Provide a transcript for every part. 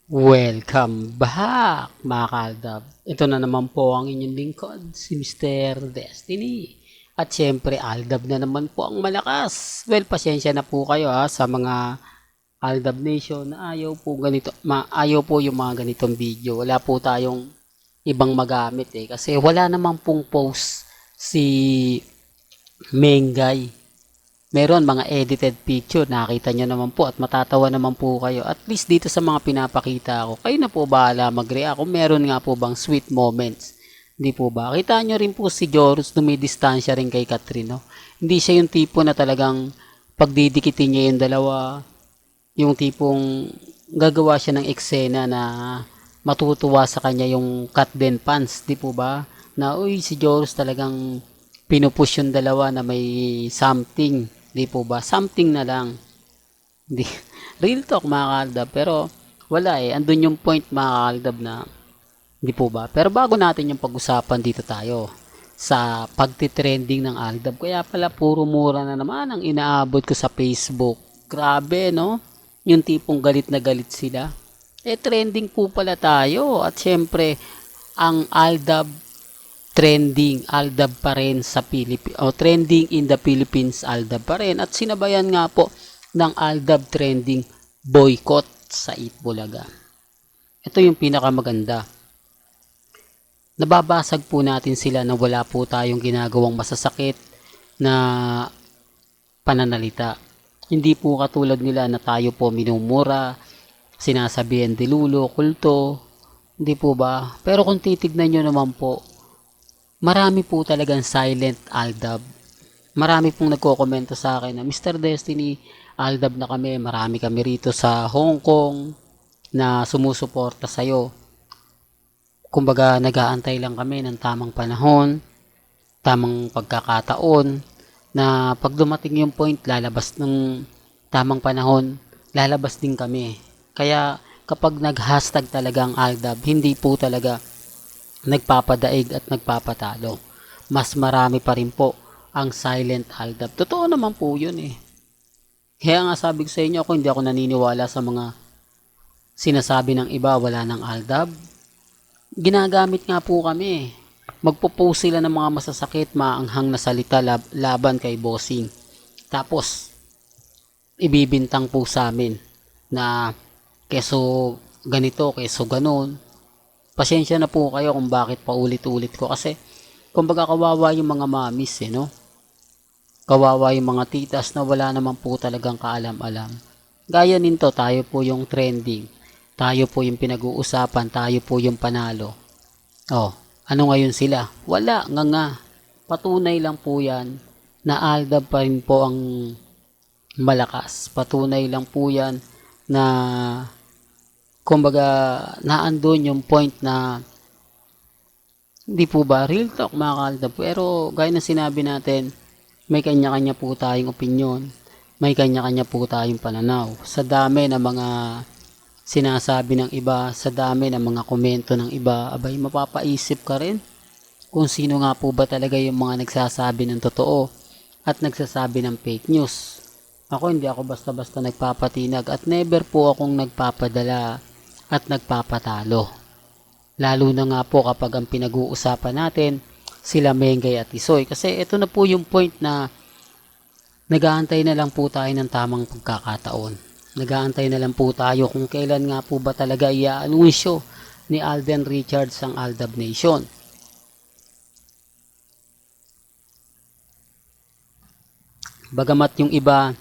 Welcome back mga kaaldab. Ito na naman po ang inyong lingkod, si Mr. Destiny. At syempre, Aldab na naman po ang malakas. Well, pasensya na po kayo sa mga Aldab Nation na ayaw po ganito, ayaw po yung mga ganitong video. Wala po tayong ibang magamit kasi wala namang pong post si Mengay. Meron mga edited picture, nakita nyo naman po at matatawa naman po kayo. At least dito sa mga pinapakita ko, kayo na po bahala mag-react kung meron nga po bang sweet moments. Hindi po ba? Kita nyo rin po si Jorus dumidistansya rin kay Catherine. No? Hindi siya yung tipo na talagang pagdidikitin niya yung dalawa, yung tipong gagawa siya ng eksena na matutuwa sa kanya yung cut den pants, di po ba? Na uy, si Jorus talagang pinupush yung dalawa na may something, di po ba? Something na lang. Di, real talk mga kaaldab, pero wala andun yung point mga kaaldab na, di po ba? Pero bago natin yung pag-usapan dito tayo sa pagtitrending ng Aldab. Kaya pala puro mura na naman ang inaabot ko sa Facebook. Grabe, no? Yung tipong galit na galit sila. Trending po pala tayo. At syempre, ang Aldab trending, Aldab pa rin sa Philippines. O trending in the Philippines, Aldab pa rin. At sinabayan nga po ng Aldab trending boycott sa Itbulaga. Ito yung pinakamaganda. Nababasag po natin sila na wala po tayong ginagawang masasakit na pananalita. Hindi po katulad nila na tayo po minumura, sinasabihan dilulo, kulto, hindi po ba? Pero kung titignan nyo naman po, marami po talagang silent Aldab. Marami pong nagko-komento sa akin na Mr. Destiny, Aldab na kami, marami kami rito sa Hong Kong na sumusuporta sa'yo. Kumbaga nag-aantay lang kami ng tamang panahon, tamang pagkakataon na pag dumating yung point lalabas ng tamang panahon, lalabas din kami. Kaya kapag nag-hashtag talaga ang Aldab, hindi po talaga nagpapadaig at nagpapatalo. Mas marami pa rin po ang silent Aldab. Totoo naman po yun Kaya nga sabi ko sa inyo, ako hindi ako naniniwala sa mga sinasabi ng iba wala ng Aldab. Ginagamit nga po kami. Magpo-post sila ng mga masasakit, maanghang na salita laban kay bossing. Tapos, ibibintang po sa amin na keso ganito, keso ganon. Pasensya na po kayo kung bakit paulit-ulit ko kasi kumbaga kawawa yung mga mamis no? Kawawa yung mga titas na wala naman po talagang kaalam-alam. Gaya nito, tayo po yung trending. Tayo po yung pinag-uusapan, tayo po yung panalo. Ano ngayon sila? Wala, nga. Patunay lang po yan na Aldab pa rin po ang malakas. Patunay lang po yan na kumbaga naandun yung point na hindi po ba real talk mga Aldab. Pero gaya na sinabi natin, may kanya-kanya po tayong opinion. May kanya-kanya po tayong pananaw. Sa dami ng mga sinasabi ng iba, sa dami ng mga komento ng iba, abay mapapaisip ka rin kung sino nga po ba talaga yung mga nagsasabi ng totoo at nagsasabi ng fake news. Ako hindi ako basta-basta nagpapatinag at never po akong nagpapadala at nagpapatalo. Lalo na nga po kapag ang pinag-uusapan natin sila Mengay at Isoy kasi ito na po yung point na nag-aantay na lang po tayo ng tamang pagkakataon. Nag-aantay na lang po tayo kung kailan nga po ba talaga i-anunsyo ni Alden Richards ang Aldab Nation. Bagamat yung iba,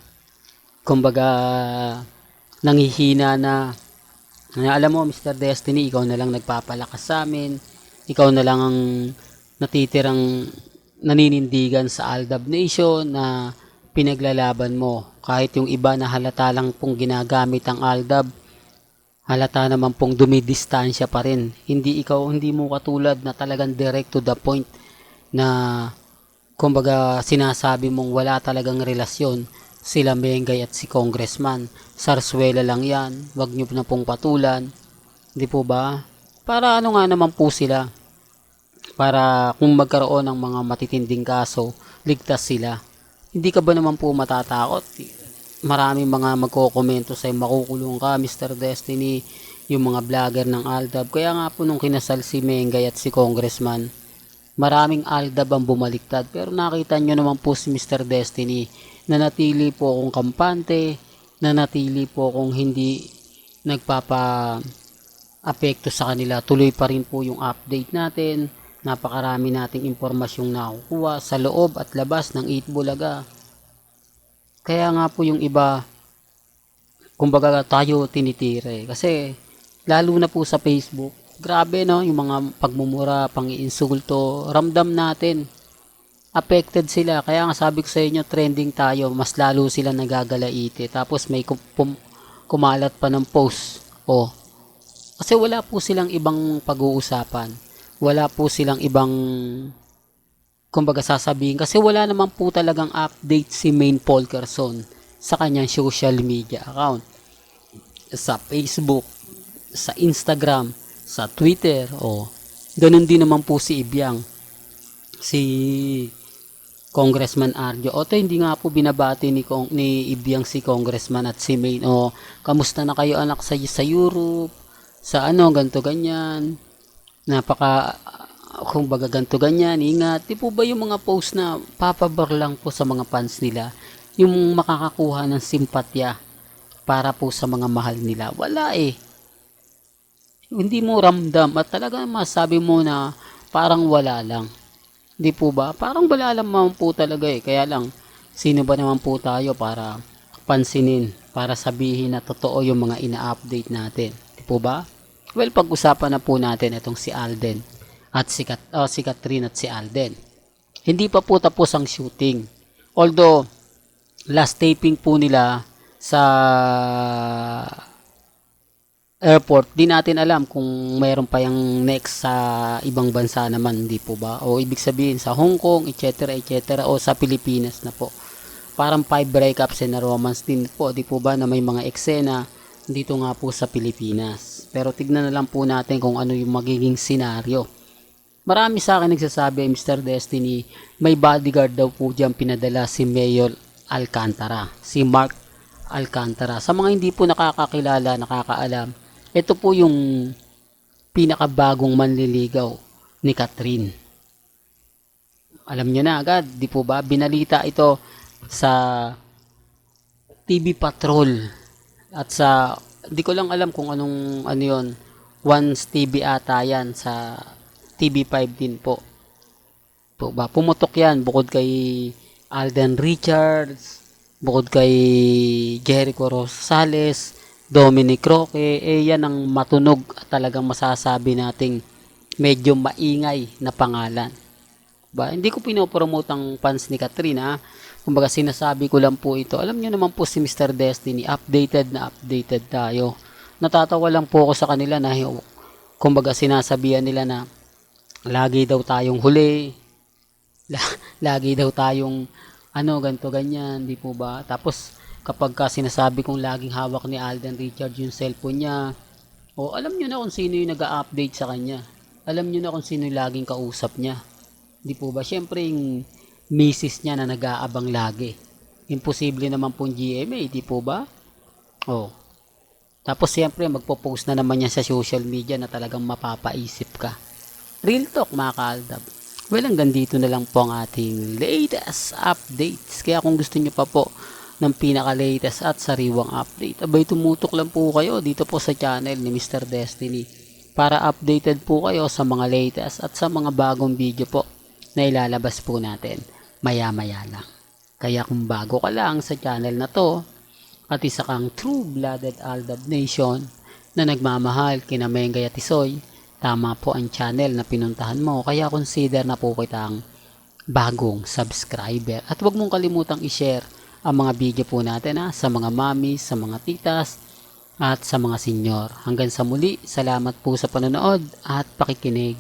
kumbaga, nanghihina na alam mo Mr. Destiny, ikaw na lang nagpapalakas sa amin, ikaw na lang ang natitirang naninindigan sa Aldab Nation na pinaglalaban mo. Kahit yung iba na halata lang pong ginagamit ang Aldab, halata naman pong dumidistansya pa rin. Hindi mo katulad na talagang direct to the point na kumbaga sinasabi mong wala talagang relasyon sila Mengay at si Congressman. Sarswela lang yan, wag nyo na pong patulan. Di po ba? Para ano nga naman po sila? Para kung magkaroon ng mga matitinding kaso, ligtas sila. Hindi ka ba naman po matatakot? maraming mga magkokomento sa'yo, makukulong ka, Mr. Destiny, yung mga vlogger ng Aldab. Kaya nga po nung kinasal si Mengay at si Congressman, maraming Aldab ang bumaliktad. Pero nakita nyo naman po si Mr. Destiny, nanatili po akong kampante, nanatili po akong hindi nagpapa-apekto sa kanila. Tuloy pa rin po yung update natin. Napakarami nating impormasyong nakukuha sa loob at labas ng Eat Bulaga. Kaya nga po yung iba, kumbaga tayo tinitira eh. Kasi lalo na po sa Facebook, grabe no, yung mga pagmumura, pang-iinsulto, ramdam natin. Affected sila. Kaya nga sabi ko sa inyo, trending tayo, mas lalo sila nagagalaite. Tapos may kumalat pa ng post. Oh. Kasi wala po silang ibang pag-uusapan. Wala po silang ibang kumbaga sasabihin. Kasi wala naman po talagang update si Maine Polkerson sa kanyang social media account. Sa Facebook, sa Instagram, sa Twitter, o ganun din naman po si Ibiang, si Congressman Arjo. O to, hindi nga po binabati ni Ibiang si Congressman at si Maine. O, kamusta na kayo anak sa Europe? Sa ano, ganto ganyan. Kumbaga ganto ganyan, ingat. Di po ba yung mga post na papabor lang po sa mga fans nila? Yung makakakuha ng simpatya para po sa mga mahal nila. Wala eh. Hindi mo ramdam at talaga masabi mo na parang wala lang. Di po ba? Parang wala lang naman po talaga eh. Kaya lang, sino ba naman po tayo para pansinin, para sabihin na totoo yung mga ina-update natin. Di po ba? Well, pag-usapan na po natin itong si Alden at si Catherine at si Alden. Hindi pa po tapos ang shooting. Although, last taping po nila sa airport, di natin alam kung mayroon pa yung next sa ibang bansa naman, di po ba? O ibig sabihin sa Hong Kong, etc. etc. o sa Pilipinas na po. Parang 5 breakups and a romance din po, di po ba, na may mga eksena dito nga po sa Pilipinas. Pero tignan na lang po natin kung ano yung magiging senaryo. Marami sa akin nagsasabi, Mr. Destiny, may bodyguard daw po dyan pinadala si Mayor Alcantara, si Mark Alcantara. Sa mga hindi po nakakakilala, nakakaalam, ito po yung pinakabagong manliligaw ni Catherine. Alam nyo na agad, di po ba? Binalita ito sa TV Patrol at sa, di ko lang alam kung anong ano yun, Once TV ata yan, sa TV5 din po. Pumutok yan bukod kay Alden Richards, bukod kay Jericho Rosales, Dominic Roque, yan ang matunog at talagang masasabi nating medyo maingay na pangalan. Hindi ko pinopromote ang fans ni Katrina. Kumbaga sinasabi ko lang po ito. Alam niyo naman po si Mr. Destiny, updated tayo. Natatawa lang po ako sa kanila na kumbaga sinasabihan nila na lagi daw tayong huli, lagi daw tayong ganto ganyan, di po ba? Tapos kapag sinasabi kong laging hawak ni Alden Richards yung cellphone niya, alam nyo na kung sino yung nag-a-update sa kanya. Alam nyo na kung sino yung laging kausap niya. Di po ba? Siyempre yung misis niya na nag-aabang lagi. Imposible naman pong GMA, di po ba? Tapos siyempre magpo-post na naman niya sa social media na talagang mapapaisip ka. Real talk mga kaaldab. Well, hanggang dito na lang po ang ating latest updates. Kaya kung gusto nyo pa po ng pinaka-latest at sariwang update, abay tumutok lang po kayo dito po sa channel ni Mr. Destiny para updated po kayo sa mga latest at sa mga bagong video po na ilalabas po natin maya-maya lang. Kaya kung bago ka lang sa channel na to at isa kang true-blooded Aldab Nation na nagmamahal kina Mengay at Isoy, tama po ang channel na pinuntahan mo, kaya consider na po kitang bagong subscriber. At huwag mong kalimutang i-share ang mga video po natin sa mga mami, sa mga titas, at sa mga senyor. Hanggang sa muli, salamat po sa panonood at pakikinig.